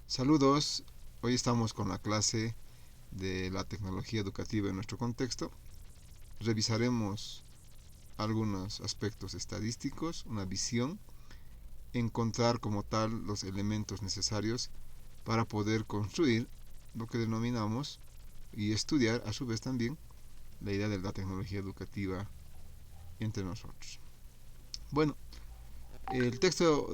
Saludos, hoy estamos con la clase de la tecnología educativa en nuestro contexto. Revisaremos algunos aspectos estadísticos, una visión, encontrar como tal los elementos necesarios para poder construir lo que denominamos y estudiar a su vez también la idea de la tecnología educativa entre nosotros. Bueno, el texto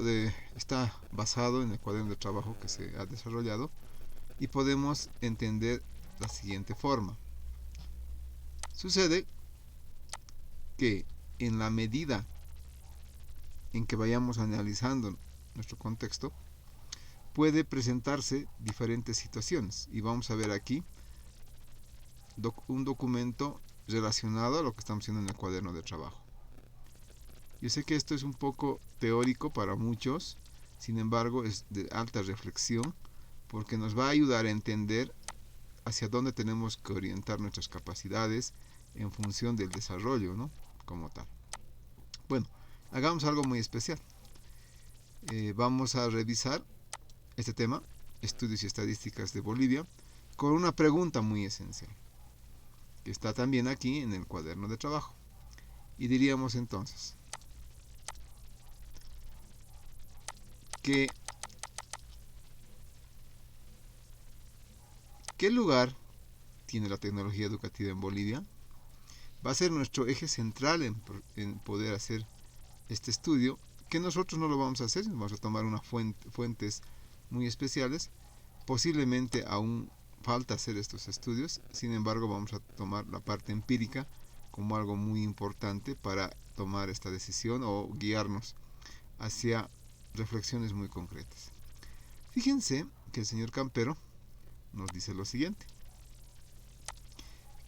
está basado en el cuaderno de trabajo que se ha desarrollado y podemos entender la siguiente forma. Sucede que en la medida en que vayamos analizando nuestro contexto, puede presentarse diferentes situaciones. Y vamos a ver aquí un documento relacionado a lo que estamos haciendo en el cuaderno de trabajo. Yo sé que esto es un poco teórico para muchos, sin embargo es de alta reflexión porque nos va a ayudar a entender hacia dónde tenemos que orientar nuestras capacidades en función del desarrollo, ¿no? Como tal. Bueno, hagamos algo muy especial. Vamos a revisar este tema, estudios y estadísticas de Bolivia, con una pregunta muy esencial, que está también aquí en el cuaderno de trabajo. Y diríamos entonces que ¿qué lugar tiene la tecnología educativa en Bolivia? Va a ser nuestro eje central en poder hacer este estudio, que nosotros no lo vamos a hacer, vamos a tomar unas fuentes muy especiales. Posiblemente aún falta hacer estos estudios, sin embargo vamos a tomar la parte empírica como algo muy importante para tomar esta decisión o guiarnos hacia reflexiones muy concretas. Fíjense que el señor Campero nos dice lo siguiente,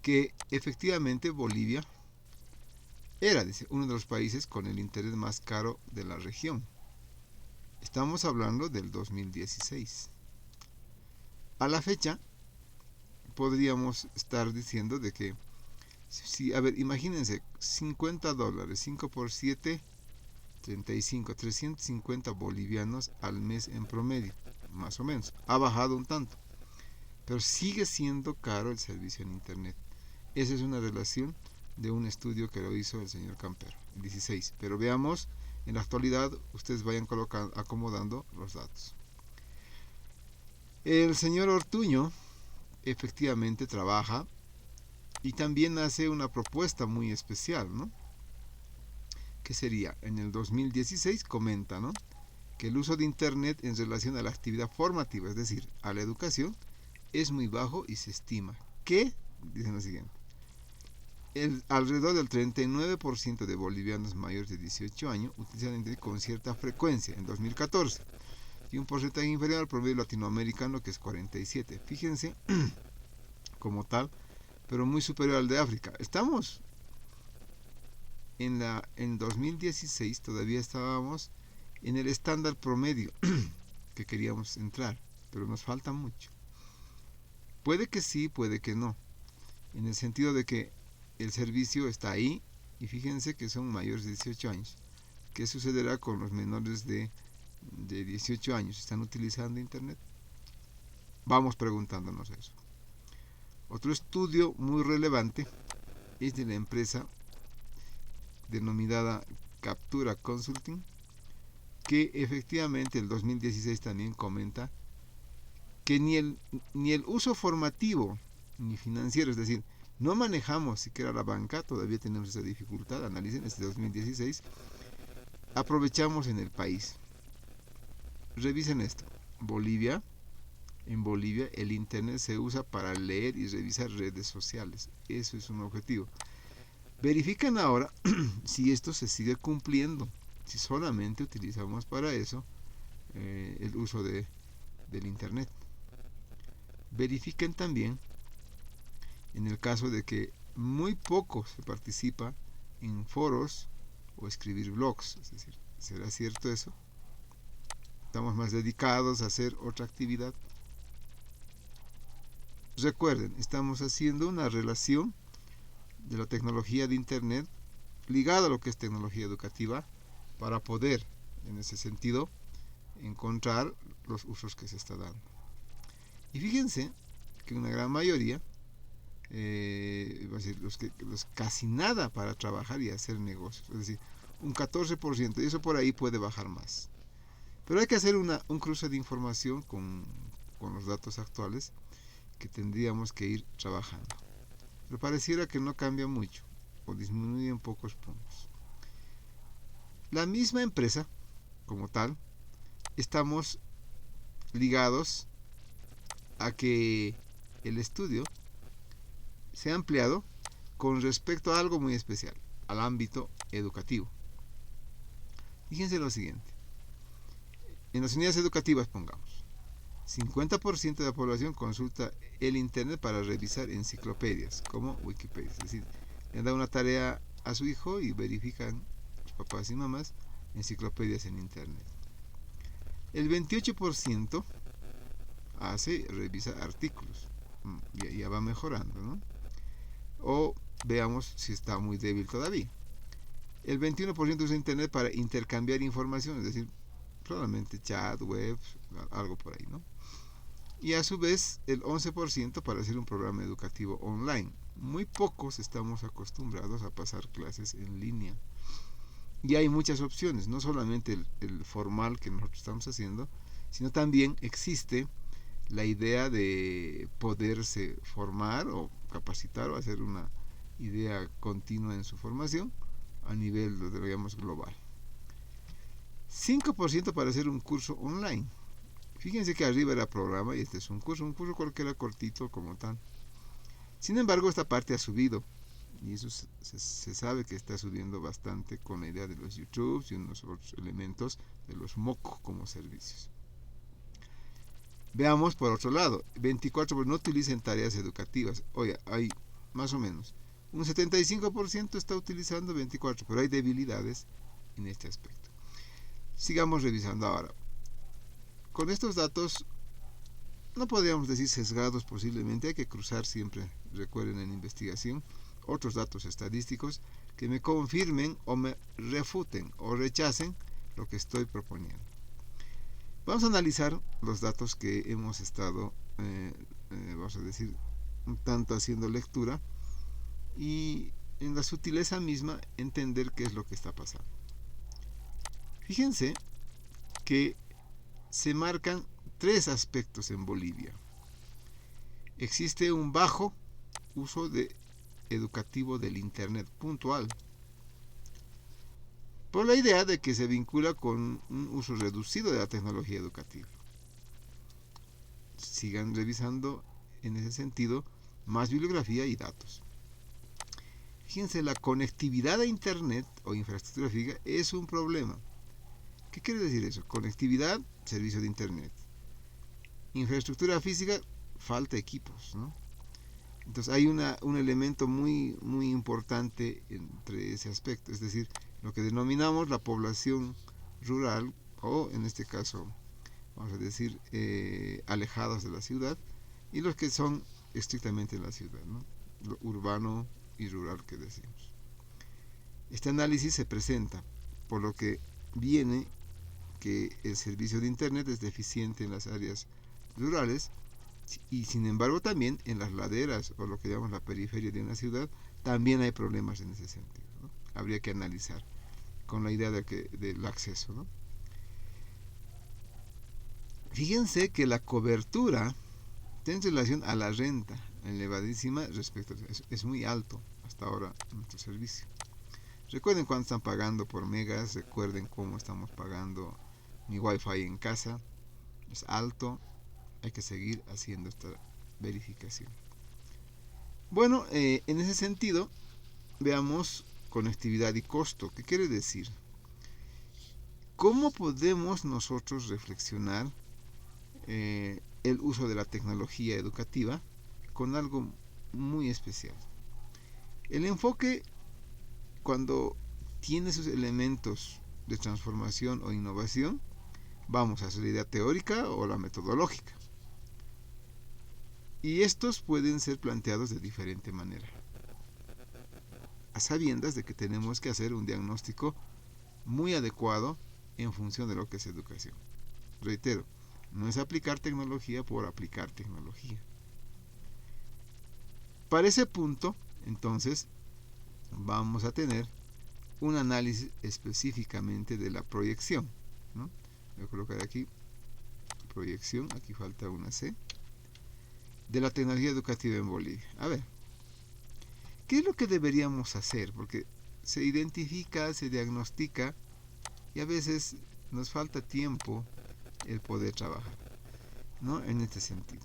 que efectivamente Bolivia era, dice, uno de los países con el interés más caro de la región. Estamos hablando del 2016. A la fecha podríamos estar diciendo de que a ver, imagínense, $50, 5 por 7, 35, 350 bolivianos al mes en promedio, más o menos. Ha bajado un tanto, pero sigue siendo caro el servicio en internet. Esa es una relación de un estudio que lo hizo el señor Campero, el 16. Pero veamos, en la actualidad, ustedes vayan acomodando los datos. El señor Ortuño efectivamente trabaja y también hace una propuesta muy especial, ¿no? Que sería, en el 2016 comenta, ¿no?, que el uso de internet en relación a la actividad formativa, es decir, a la educación, es muy bajo y se estima que, dicen lo siguiente, alrededor del 39% de bolivianos mayores de 18 años utilizan internet con cierta frecuencia en 2014 y un porcentaje inferior al promedio latinoamericano, que es 47%. Fíjense, como tal, pero muy superior al de África. Estamos en 2016, todavía estábamos en el estándar promedio que queríamos entrar, pero nos falta mucho. Puede que sí, puede que no, en el sentido de que el servicio está ahí y fíjense que son mayores de 18 años. ¿Qué sucederá con los menores de 18 años? ¿Están utilizando internet? Vamos preguntándonos eso. Otro estudio muy relevante es de la empresa denominada Captura Consulting, que efectivamente el 2016 también comenta que ni el uso formativo ni financiero, es decir, no manejamos siquiera la banca, todavía tenemos esa dificultad, analicen, este 2016, aprovechamos en el país. Revisen esto, en Bolivia el internet se usa para leer y revisar redes sociales, eso es un objetivo. Verifican ahora si esto se sigue cumpliendo, si solamente utilizamos para eso el uso del internet. Verifiquen también en el caso de que muy poco se participa en foros o escribir blogs, es decir, ¿será cierto eso? ¿Estamos más dedicados a hacer otra actividad? Recuerden, estamos haciendo una relación de la tecnología de internet ligada a lo que es tecnología educativa para poder, en ese sentido, encontrar los usos que se está dando. Y fíjense que una gran mayoría, los casi nada para trabajar y hacer negocios, es decir, un 14%, y eso por ahí puede bajar más. Pero hay que hacer un cruce de información con los datos actuales que tendríamos que ir trabajando. Pero pareciera que no cambia mucho o disminuye en pocos puntos. La misma empresa, como tal, estamos ligados a que el estudio se ha ampliado con respecto a algo muy especial, al ámbito educativo. Fíjense lo siguiente. En las unidades educativas, pongamos, 50% de la población consulta el Internet para revisar enciclopedias, como Wikipedia. Es decir, le da una tarea a su hijo y verifican los papás y mamás enciclopedias en Internet. El 28% revisa artículos. Ya va mejorando, ¿no? O veamos si está muy débil todavía. El 21% usa Internet para intercambiar información, es decir, probablemente chat, web, algo por ahí, ¿no? Y a su vez el 11% para hacer un programa educativo online. Muy pocos estamos acostumbrados a pasar clases en línea. Y hay muchas opciones, no solamente el formal que nosotros estamos haciendo, sino también existe la idea de poderse formar o capacitar o hacer una idea continua en su formación a nivel, digamos, global. 5% para hacer un curso online. Fíjense que arriba era programa y este es un curso cualquiera cortito como tal. Sin embargo, esta parte ha subido y eso se sabe que está subiendo bastante con la idea de los YouTube y unos otros elementos de los MOOC como servicios. Veamos por otro lado, 24% no utilizan tareas educativas. Oye, hay más o menos un 75% está utilizando 24%, pero hay debilidades en este aspecto. Sigamos revisando ahora. Con estos datos, no podríamos decir sesgados posiblemente, hay que cruzar siempre, recuerden en investigación, otros datos estadísticos que me confirmen o me refuten o rechacen lo que estoy proponiendo. Vamos a analizar los datos que hemos estado, vamos a decir, un tanto haciendo lectura y en la sutileza misma entender qué es lo que está pasando. Fíjense que se marcan tres aspectos en Bolivia. Existe un bajo uso educativo del Internet puntual, por la idea de que se vincula con un uso reducido de la tecnología educativa. Sigan revisando en ese sentido más bibliografía y datos. Fíjense, la conectividad a Internet o infraestructura física es un problema. ¿Qué quiere decir eso? Conectividad, servicio de Internet. Infraestructura física, falta equipos, ¿no? Entonces hay un elemento muy, muy importante entre ese aspecto, es decir, lo que denominamos la población rural, o en este caso, vamos a decir, alejados de la ciudad, y los que son estrictamente en la ciudad, ¿no? Lo urbano y rural que decimos. Este análisis se presenta, por lo que viene que el servicio de Internet es deficiente en las áreas rurales y sin embargo también en las laderas o lo que llamamos la periferia de una ciudad también hay problemas en ese sentido, ¿no? Habría que analizar con la idea del acceso, ¿no? Fíjense que la cobertura en relación a la renta elevadísima respecto es muy alto hasta ahora nuestro servicio. Recuerden cuánto están pagando por megas, recuerden cómo estamos pagando mi wifi en casa, es alto, hay que seguir haciendo esta verificación. Bueno, en ese sentido, veamos conectividad y costo. ¿Qué quiere decir? ¿Cómo podemos nosotros reflexionar el uso de la tecnología educativa con algo muy especial? El enfoque, cuando tiene sus elementos de transformación o innovación, vamos a hacer la idea teórica o la metodológica. Y estos pueden ser planteados de diferente manera, a sabiendas de que tenemos que hacer un diagnóstico muy adecuado en función de lo que es educación. Reitero, No es aplicar tecnología por aplicar tecnología. Para ese punto, entonces, vamos a tener un análisis específicamente de la proyección, ¿no? Voy a colocar aquí proyección, aquí falta una C, de la tecnología educativa en Bolivia. A ver, ¿qué es lo que deberíamos hacer? Porque se identifica, se diagnostica y a veces nos falta tiempo el poder trabajar, ¿no? En este sentido.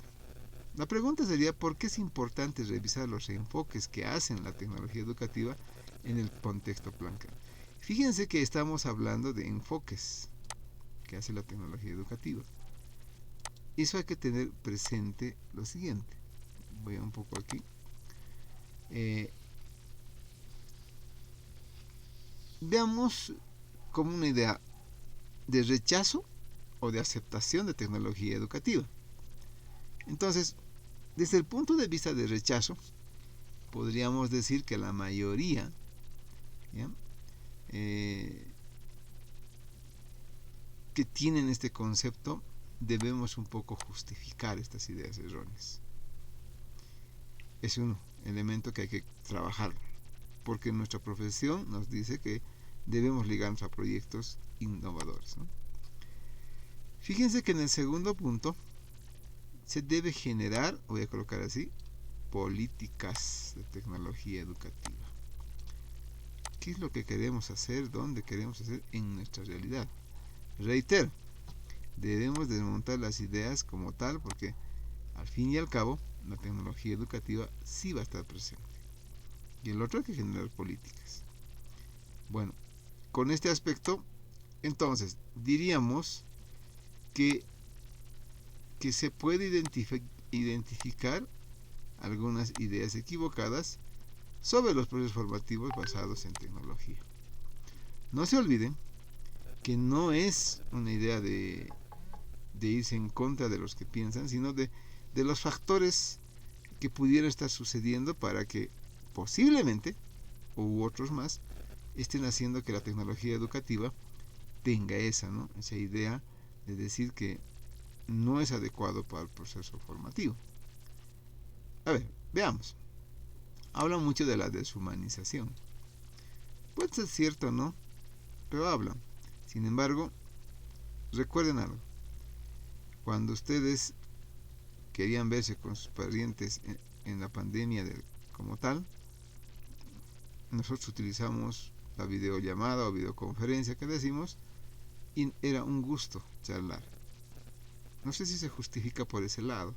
La pregunta sería, ¿por qué es importante revisar los enfoques que hacen la tecnología educativa en el contexto Planck? Fíjense que estamos hablando de enfoques que hace la tecnología educativa. Eso hay que tener presente lo siguiente. Voy un poco aquí. Veamos como una idea de rechazo o de aceptación de tecnología educativa. Entonces, desde el punto de vista de rechazo, podríamos decir que la mayoría, ¿ya? Que tienen este concepto, debemos un poco justificar estas ideas erróneas. Es un elemento que hay que trabajar, porque nuestra profesión nos dice que debemos ligarnos a proyectos innovadores, ¿no? Fíjense que en el segundo punto se debe generar, voy a colocar así, políticas de tecnología educativa. ¿Qué es lo que queremos hacer? ¿Dónde queremos hacer? En nuestra realidad. Reitero, debemos desmontar las ideas como tal, porque al fin y al cabo la tecnología educativa sí va a estar presente. Y el otro hay que generar políticas. Bueno, con este aspecto, entonces, diríamos que se puede identificar algunas ideas equivocadas sobre los procesos formativos basados en tecnología. No se olviden que no es una idea de irse en contra de los que piensan, sino de los factores que pudieran estar sucediendo para que posiblemente, u otros más, estén haciendo que la tecnología educativa tenga esa idea de decir que no es adecuado para el proceso formativo. A ver, veamos. Habla mucho de la deshumanización. Puede ser cierto, ¿no? Pero hablan. Sin embargo, recuerden algo. Cuando ustedes querían verse con sus parientes en la pandemia como tal, nosotros utilizamos la videollamada o videoconferencia que decimos, y era un gusto charlar. No sé si se justifica por ese lado,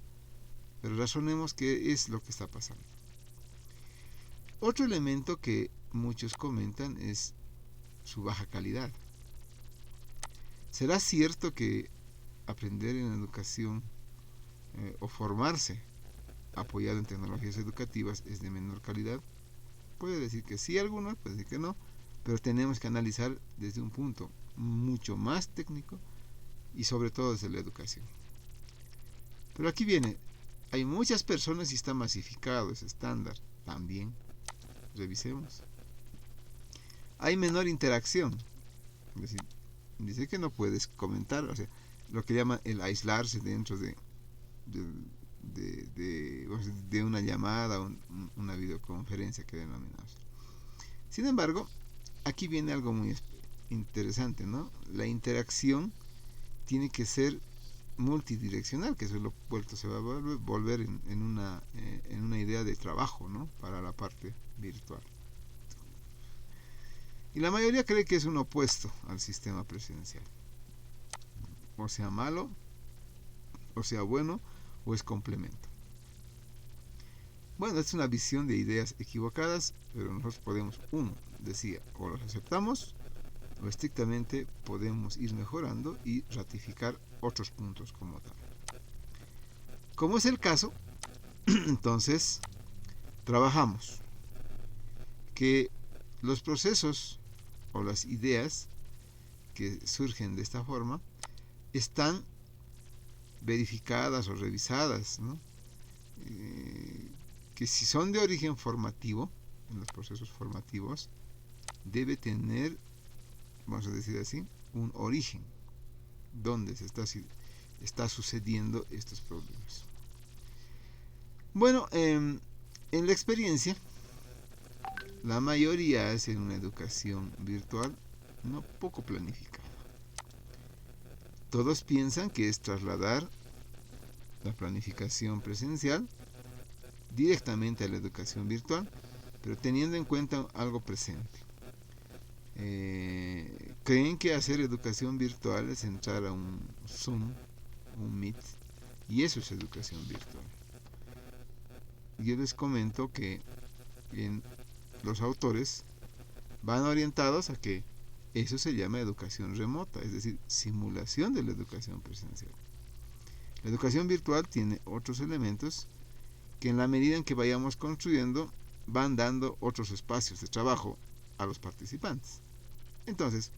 pero razonemos qué es lo que está pasando. Otro elemento que muchos comentan es su baja calidad. ¿Será cierto que aprender en educación o formarse apoyado en tecnologías educativas es de menor calidad? Puede decir que sí algunos, puede decir que no, pero tenemos que analizar desde un punto mucho más técnico y sobre todo desde la educación. Pero aquí viene, hay muchas personas y está masificado ese estándar. También, revisemos. Hay menor interacción. Es decir, dice que no puedes comentar, o sea, lo que llama el aislarse dentro de una llamada o una videoconferencia que denominamos. Sin embargo, aquí viene algo muy interesante, ¿no? La interacción tiene que ser multidireccional, que eso se va a volver en una idea de trabajo, ¿no? Para la parte virtual. Y la mayoría cree que es un opuesto al sistema presidencial. O sea malo, o sea bueno, o es complemento. Bueno, es una visión de ideas equivocadas, pero nosotros podemos, decía, o los aceptamos, o estrictamente podemos ir mejorando y ratificar otros puntos como tal. Como es el caso, entonces, trabajamos que los procesos o las ideas que surgen de esta forma están verificadas o revisadas, ¿no? Que si son de origen formativo, en los procesos formativos, debe tener, vamos a decir así, un origen, donde se está está sucediendo estos problemas. Bueno, en la experiencia, la mayoría hacen una educación virtual no poco planificada. Todos piensan que es trasladar la planificación presencial directamente a la educación virtual, pero teniendo en cuenta algo presente. Creen que hacer educación virtual es entrar a un Zoom, un Meet, y eso es educación virtual. Yo les comento que los autores van orientados a que eso se llama educación remota, es decir, simulación de la educación presencial. La educación virtual tiene otros elementos que en la medida en que vayamos construyendo van dando otros espacios de trabajo a los participantes. Entonces,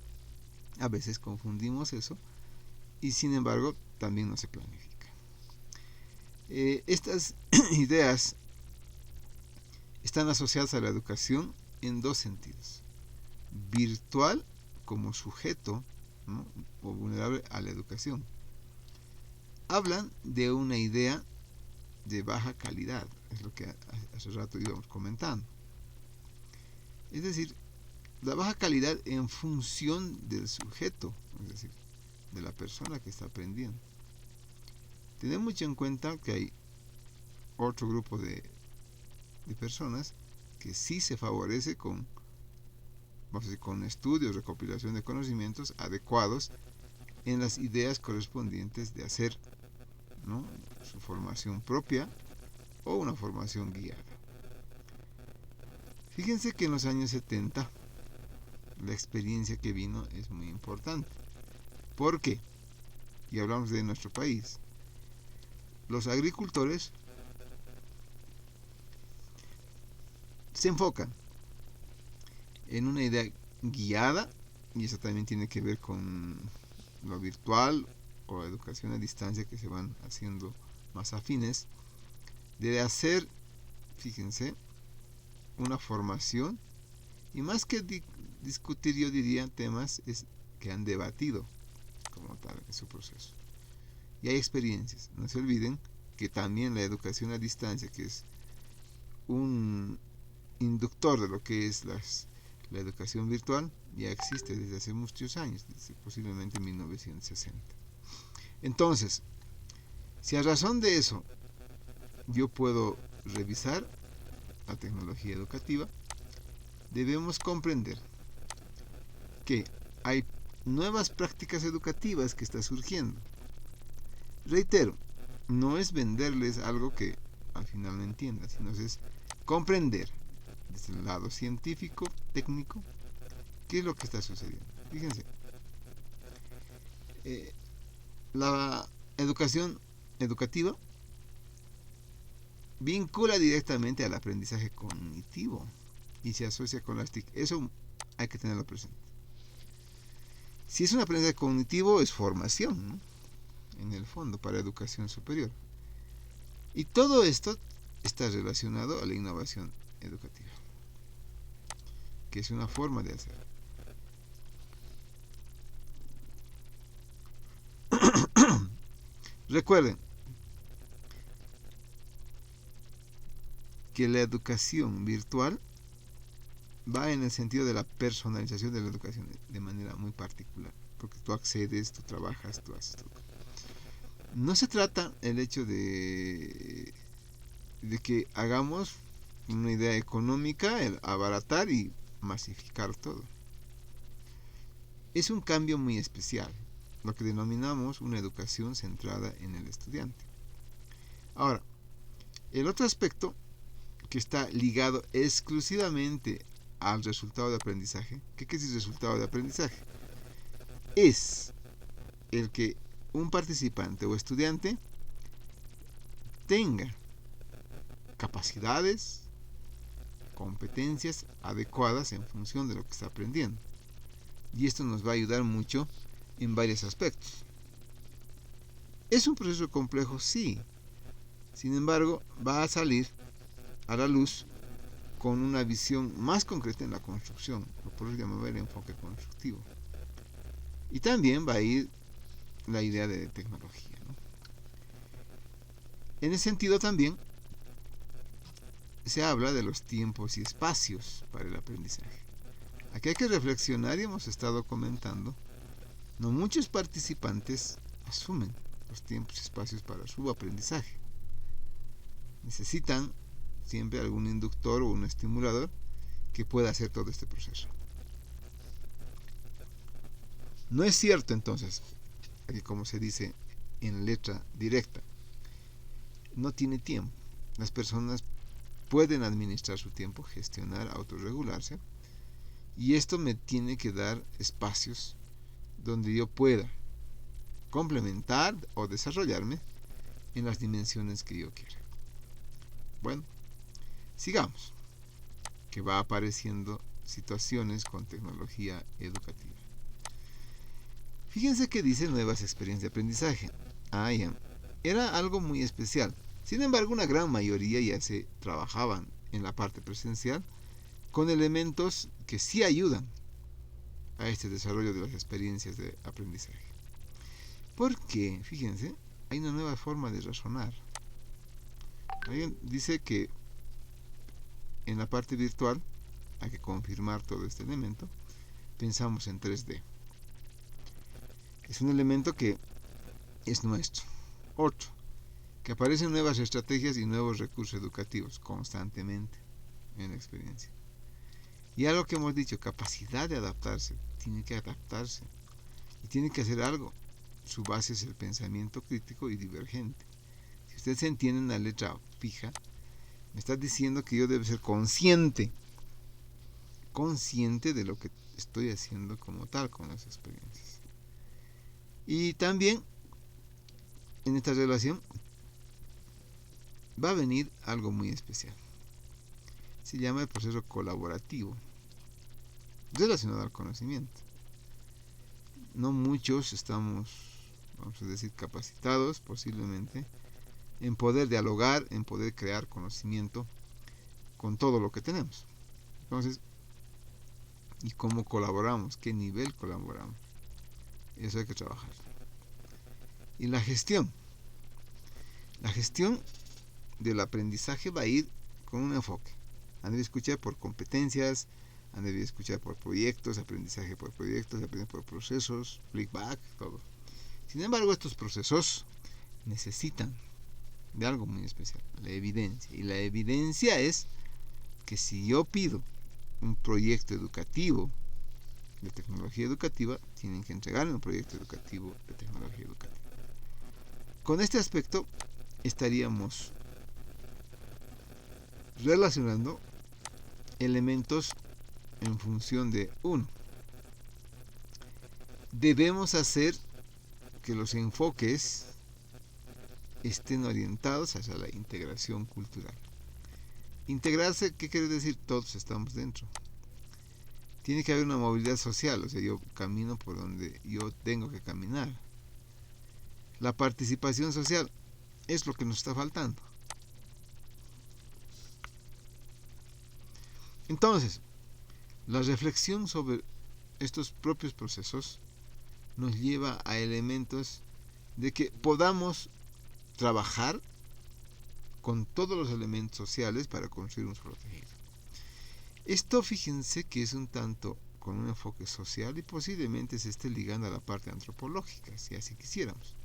a veces confundimos eso y sin embargo también no se planifica. Estas ideas están asociadas a la educación en dos sentidos. Virtual como sujeto, ¿no?, o vulnerable a la educación. Hablan de una idea de baja calidad, es lo que hace rato íbamos comentando. Es decir, la baja calidad en función del sujeto, es decir, de la persona que está aprendiendo. Tenemos mucho en cuenta que hay otro grupo de personas que sí se favorece con estudios, recopilación de conocimientos adecuados en las ideas correspondientes de hacer, ¿no?, su formación propia o una formación guiada. Fíjense que en los años 70 la experiencia que vino es muy importante. ¿Por qué? Y hablamos de nuestro país. Los agricultores se enfocan en una idea guiada, y eso también tiene que ver con lo virtual o la educación a distancia que se van haciendo más afines, de hacer, fíjense, una formación, y más que discutir, yo diría, temas es que han debatido como tal en su proceso. Y hay experiencias. No se olviden que también la educación a distancia, que es un inductor de lo que es la educación virtual, ya existe desde hace muchos años, desde posiblemente 1960. Entonces, si a razón de eso yo puedo revisar la tecnología educativa, debemos comprender que hay nuevas prácticas educativas que están surgiendo. Reitero, no es venderles algo que al final no entiendan, sino es comprender desde el lado científico, técnico, qué es lo que está sucediendo. Fíjense, la educación educativa vincula directamente al aprendizaje cognitivo y se asocia con las TIC. Eso hay que tenerlo presente. Si es un aprendizaje cognitivo, es formación, ¿no?, en el fondo, para educación superior. Y todo esto está relacionado a la innovación educativa, que es una forma de hacer. Recuerden que la educación virtual va en el sentido de la personalización de la educación de manera muy particular, porque tú accedes, tú trabajas, tú haces todo. No se trata el hecho de que hagamos una idea económica, el abaratar y masificar todo. Es un cambio muy especial, lo que denominamos una educación centrada en el estudiante. Ahora, el otro aspecto que está ligado exclusivamente al resultado de aprendizaje, ¿qué es el resultado de aprendizaje? Es el que un participante o estudiante tenga capacidades, competencias adecuadas en función de lo que está aprendiendo. Y esto nos va a ayudar mucho en varios aspectos. ¿Es un proceso complejo? Sí. Sin embargo, va a salir a la luz con una visión más concreta en la construcción, por eso llamaba el enfoque constructivo. Y también va a ir la idea de tecnología, ¿no? En ese sentido también se habla de los tiempos y espacios para el aprendizaje. Aquí hay que reflexionar, y hemos estado comentando, no muchos participantes asumen los tiempos y espacios para su aprendizaje. Necesitan siempre algún inductor o un estimulador que pueda hacer todo este proceso. No es cierto entonces, que como se dice en letra directa, no tiene tiempo. Las personas pueden administrar su tiempo, gestionar, autorregularse, y esto me tiene que dar espacios donde yo pueda complementar o desarrollarme en las dimensiones que yo quiera. Bueno, sigamos, que va apareciendo situaciones con tecnología educativa. Fíjense que dice nuevas experiencias de aprendizaje. Ya. Era algo muy especial. Sin embargo, una gran mayoría ya se trabajaban en la parte presencial con elementos que sí ayudan a este desarrollo de las experiencias de aprendizaje. Porque, fíjense, hay una nueva forma de razonar. Alguien dice que en la parte virtual hay que confirmar todo este elemento. Pensamos en 3D. Es un elemento que es nuestro. Otro, que aparecen nuevas estrategias y nuevos recursos educativos constantemente en la experiencia. Y algo que hemos dicho, capacidad de adaptarse, tiene que adaptarse y tiene que hacer algo. Su base es el pensamiento crítico y divergente. Si usted se entiende en la letra fija, me está diciendo que yo debo ser consciente de lo que estoy haciendo como tal con las experiencias. Y también en esta relación va a venir algo muy especial. Se llama el proceso colaborativo relacionado al conocimiento. No muchos estamos, vamos a decir, capacitados posiblemente en poder dialogar, en poder crear conocimiento con todo lo que tenemos. Entonces, ¿y cómo colaboramos? ¿Qué nivel colaboramos? Eso hay que trabajar. Y la gestión del aprendizaje va a ir con un enfoque. Han de escuchar por competencias, han de escuchar por proyectos, aprendizaje por proyectos, aprendizaje por procesos, feedback, todo. Sin embargo, estos procesos necesitan de algo muy especial, la evidencia. Y la evidencia es que si yo pido un proyecto educativo de tecnología educativa, tienen que entregarme un proyecto educativo de tecnología educativa. Con este aspecto estaríamos relacionando elementos en función de uno. Debemos hacer que los enfoques estén orientados hacia la integración cultural. Integrarse, ¿qué quiere decir? Todos estamos dentro. Tiene que haber una movilidad social, o sea, yo camino por donde yo tengo que caminar. La participación social es lo que nos está faltando. Entonces, la reflexión sobre estos propios procesos nos lleva a elementos de que podamos trabajar con todos los elementos sociales para construir un solo tejido. Esto, fíjense que es un tanto con un enfoque social y posiblemente se esté ligando a la parte antropológica, si así quisiéramos.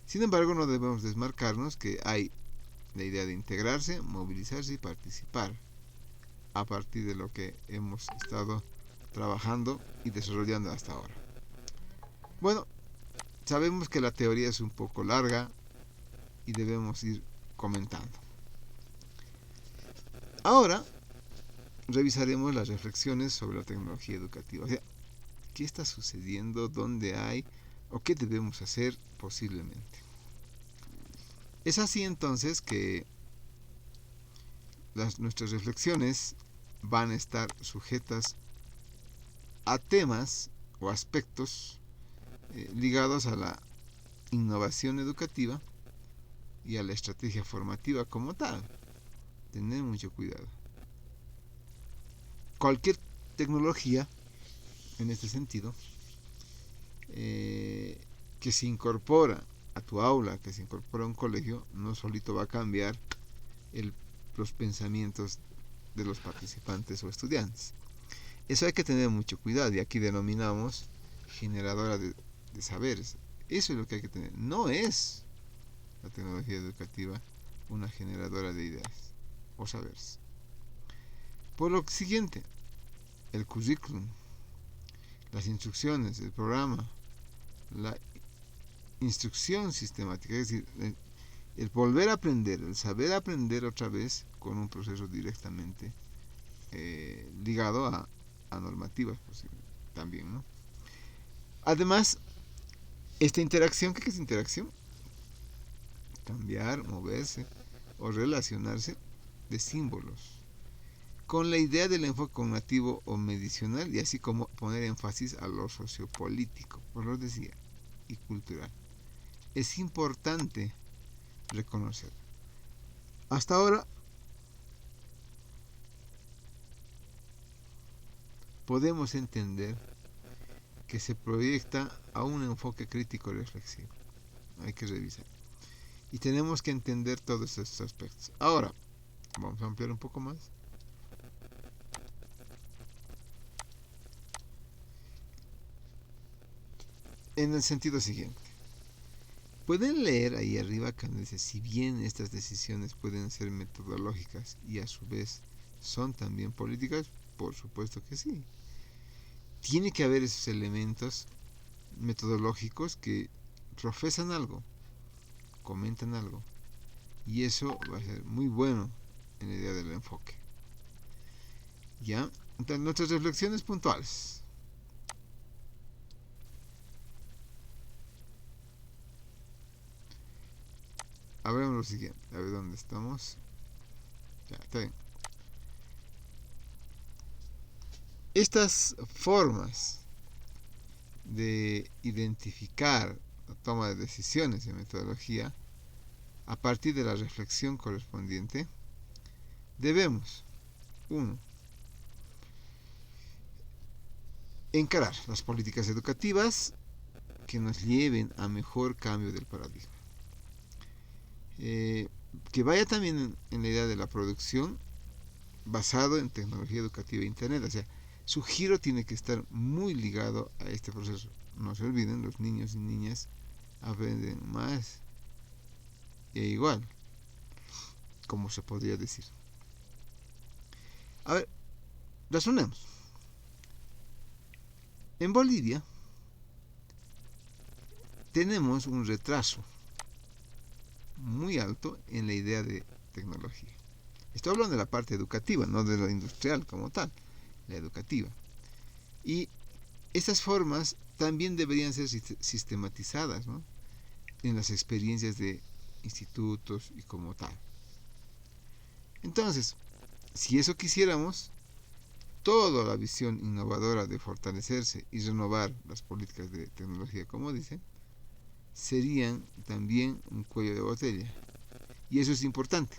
Sin embargo, no debemos desmarcarnos que hay la idea de integrarse, movilizarse y participar a partir de lo que hemos estado trabajando y desarrollando hasta ahora. Bueno, sabemos que la teoría es un poco larga y debemos ir comentando. Ahora revisaremos las reflexiones sobre la tecnología educativa. O sea, ¿qué está sucediendo? ¿Dónde hay? ¿O qué debemos hacer posiblemente? Es así entonces que nuestras reflexiones van a estar sujetas a temas o aspectos ligados a la innovación educativa y a la estrategia formativa como tal. Tener mucho cuidado. Cualquier tecnología, en este sentido, que se incorpora a tu aula, que se incorpora a un colegio, no solito va a cambiar los pensamientos de los participantes o estudiantes. Eso hay que tener mucho cuidado, y aquí denominamos generadora de saberes. Eso es lo que hay que tener. No es la tecnología educativa una generadora de ideas o saberes. Por lo siguiente, el currículum, las instrucciones, el programa, la instrucción sistemática, es decir, el volver a aprender, el saber aprender otra vez con un proceso directamente ligado a normativas también, ¿no? Además, esta interacción, ¿qué es interacción? Cambiar, moverse o relacionarse de símbolos, con la idea del enfoque cognitivo o medicional, y así como poner énfasis a lo sociopolítico, por lo decía, y cultural. Es importante reconocer. Hasta ahora podemos entender que se proyecta a un enfoque crítico y reflexivo. Hay que revisar. Y tenemos que entender todos estos aspectos. Ahora, vamos a ampliar un poco más. En el sentido siguiente. Pueden leer ahí arriba que dice, si bien estas decisiones pueden ser metodológicas y a su vez son también políticas, por supuesto que sí. Tiene que haber esos elementos metodológicos que profesan algo, comentan algo, y eso va a ser muy bueno en la idea del enfoque. ¿Ya? Entonces, nuestras reflexiones puntuales. Hablemos lo siguiente, a ver dónde estamos. Ya, está bien. Estas formas de identificar la toma de decisiones en metodología, a partir de la reflexión correspondiente, debemos, 1. Encarar las políticas educativas que nos lleven a mejor cambio del paradigma. Que vaya también en la idea de la producción basado en tecnología educativa e internet. O sea, su giro tiene que estar muy ligado a este proceso. No se olviden, los niños y niñas aprenden más e igual, como se podría decir. A ver, razonemos. En Bolivia tenemos un retraso muy alto en la idea de tecnología. Estoy hablando de la parte educativa, no de la industrial como tal, la educativa. Y estas formas también deberían ser sistematizadas, ¿no?, en las experiencias de institutos y como tal. Entonces, si eso quisiéramos, toda la visión innovadora de fortalecerse y renovar las políticas de tecnología, como dicen, serían también un cuello de botella. Y eso es importante,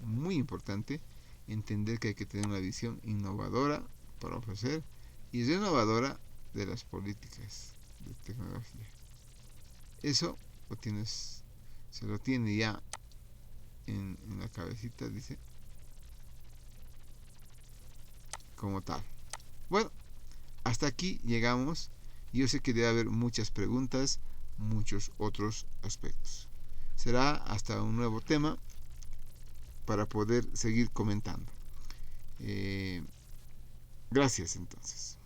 muy importante, entender que hay que tener una visión innovadora para ofrecer y renovadora de las políticas de tecnología. Eso se lo tiene ya en la cabecita, dice, como tal. Bueno, hasta aquí llegamos. Yo sé que debe haber muchas preguntas, muchos otros aspectos. Será hasta un nuevo tema para poder seguir comentando. Gracias entonces.